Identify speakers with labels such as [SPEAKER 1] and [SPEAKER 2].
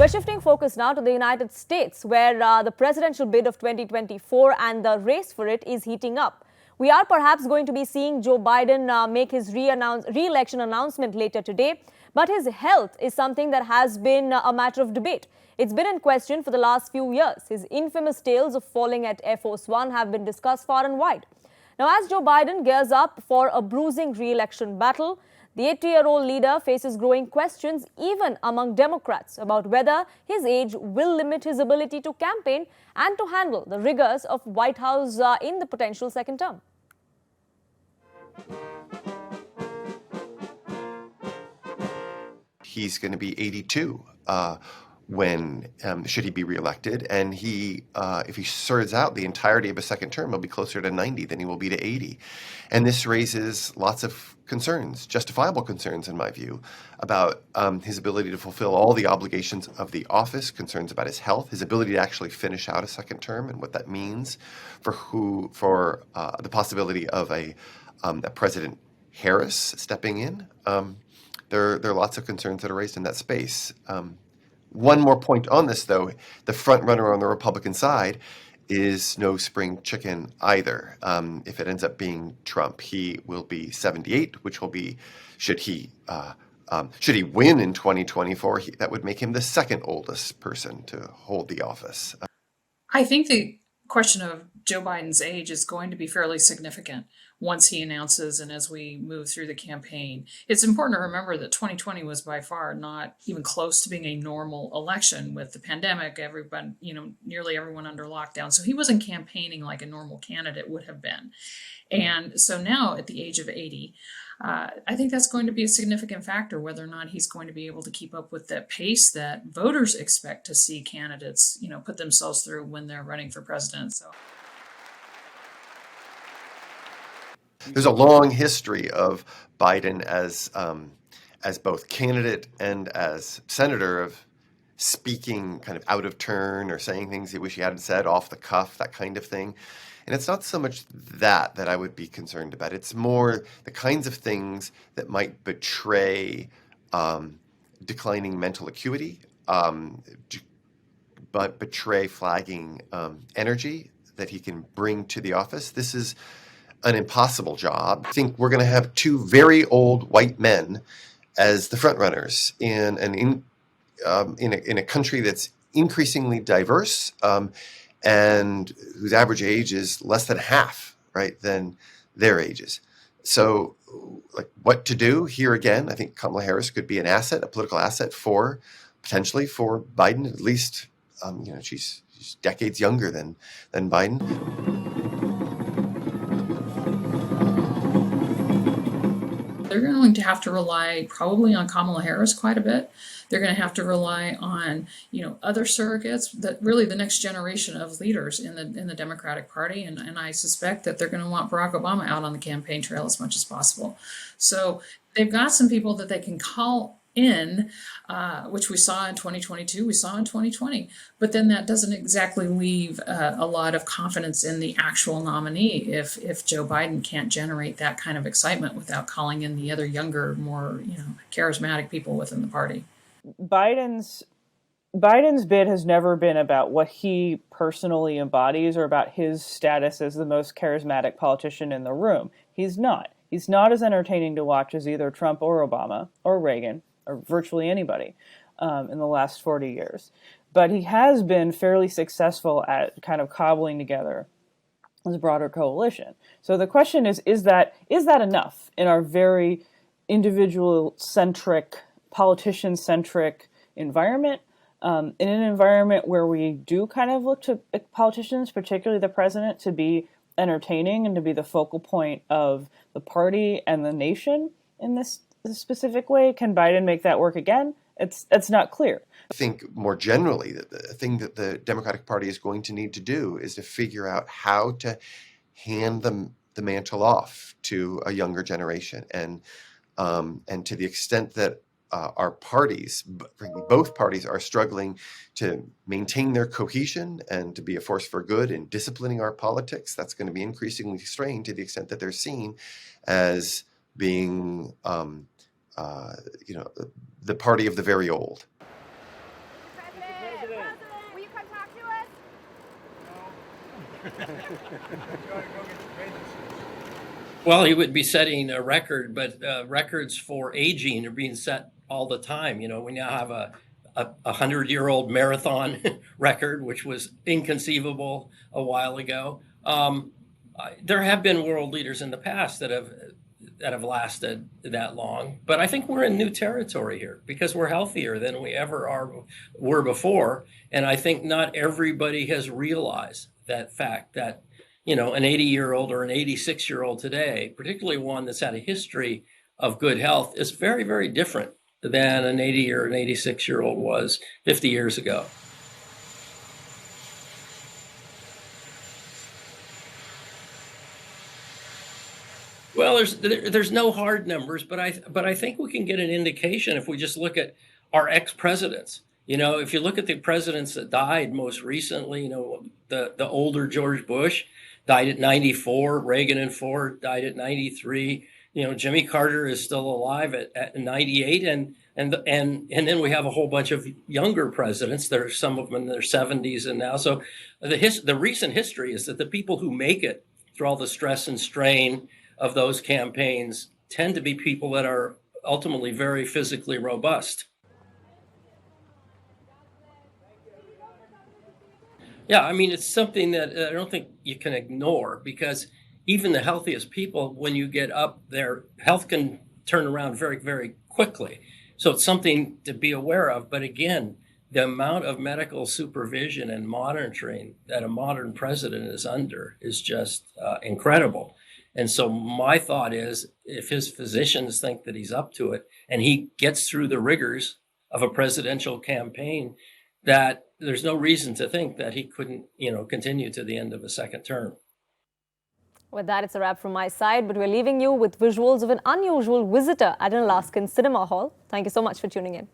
[SPEAKER 1] We're shifting focus now to the United States, where the presidential bid of 2024 and the race for it is heating up. We are perhaps going to be seeing Joe Biden make his re-election announcement later today, but his health is something that has been a matter of debate. It's been in question for the last few years. His infamous tales of falling at Air Force One have been discussed far and wide. Now, as Joe Biden gears up for a bruising re-election battle, the 80-year-old leader faces growing questions even among Democrats about whether his age will limit his ability to campaign and to handle the rigors of White House in the potential second term.
[SPEAKER 2] He's going to be 82 when should he be reelected, and if he serves out the entirety of a second term, he'll be closer to 90 than he will be to 80. And this raises lots of concerns, justifiable concerns in my view, about his ability to fulfill all the obligations of the office, concerns about his health, his ability to actually finish out a second term, and what that means for the possibility of a President Harris stepping in. There are lots of concerns that are raised in that space. One more point on this, though. The front runner on the Republican side is no spring chicken either. If it ends up being Trump, he will be 78, which will be, should he win in 2024, that would make him the second oldest person to hold the office.
[SPEAKER 3] I think the question of Joe Biden's age is going to be fairly significant once he announces and as we move through the campaign. It's important to remember that 2020 was by far not even close to being a normal election with the pandemic, everyone, nearly everyone under lockdown. So he wasn't campaigning like a normal candidate would have been. And so now at the age of 80, I think that's going to be a significant factor, whether or not he's going to be able to keep up with that pace that voters expect to see candidates, put themselves through when they're running for president. So
[SPEAKER 2] there's a long history of Biden as both candidate and as senator of speaking kind of out of turn or saying things he wish he hadn't said, off the cuff, that kind of thing. And it's not so much that I would be concerned about. It's more the kinds of things that might betray declining mental acuity, but betray flagging energy that he can bring to the office. This is an impossible job. I think we're going to have two very old white men as the front runners in a country that's increasingly diverse and whose average age is less than half, right, than their ages. So, like, what to do here again? I think Kamala Harris could be an asset, a political asset potentially for Biden. At least, she's decades younger than Biden.
[SPEAKER 3] They're going to have to rely probably on Kamala Harris quite a bit. They're going to have to rely on, other surrogates, that really the next generation of leaders in the Democratic Party. And I suspect that they're going to want Barack Obama out on the campaign trail as much as possible. So they've got some people that they can call in, which we saw in 2022, we saw in 2020. But then that doesn't exactly leave a lot of confidence in the actual nominee if Joe Biden can't generate that kind of excitement without calling in the other younger, more charismatic people within the party.
[SPEAKER 4] Biden's bid has never been about what he personally embodies or about his status as the most charismatic politician in the room. He's not. He's not as entertaining to watch as either Trump or Obama or Reagan or virtually anybody in the last 40 years. But he has been fairly successful at kind of cobbling together this broader coalition. So the question is that enough in our very individual-centric, politician-centric environment, in an environment where we do kind of look to politicians, particularly the president, to be entertaining and to be the focal point of the party and the nation in this specific way? Can Biden make that work again? It's not clear.
[SPEAKER 2] I think more generally that the thing that the Democratic Party is going to need to do is to figure out how to hand the mantle off to a younger generation, and to the extent that our parties, both parties, are struggling to maintain their cohesion and to be a force for good in disciplining our politics, that's going to be increasingly strained to the extent that they're seen as being, the party of the very old.
[SPEAKER 5] Well, he would be setting a record, but records for aging are being set all the time. You know, we now have a 100-year-old marathon record, which was inconceivable a while ago. There have been world leaders in the past that have lasted that long, but I think we're in new territory here because we're healthier than we were before, and I think not everybody has realized that fact that an 80-year-old or an 86-year-old today, particularly one that's had a history of good health, is very, very different than an 80 or an 86-year-old was 50 years ago. Well, there's no hard numbers, but I think we can get an indication if we just look at our ex-presidents. If you look at the presidents that died most recently, the older George Bush died at 94, Reagan and Ford died at 93. Jimmy Carter is still alive at 98, and then we have a whole bunch of younger presidents. There are some of them in their 70s and now. So the recent history is that the people who make it through all the stress and strain of those campaigns tend to be people that are ultimately very physically robust. Yeah, I mean, it's something that I don't think you can ignore because even the healthiest people, when you get up, their health can turn around very, very quickly. So it's something to be aware of. But again, the amount of medical supervision and monitoring that a modern president is under is just incredible. And so my thought is if his physicians think that he's up to it and he gets through the rigors of a presidential campaign, that there's no reason to think that he couldn't, continue to the end of a second term.
[SPEAKER 1] With that, it's a wrap from my side, but we're leaving you with visuals of an unusual visitor at an Alaskan cinema hall. Thank you so much for tuning in.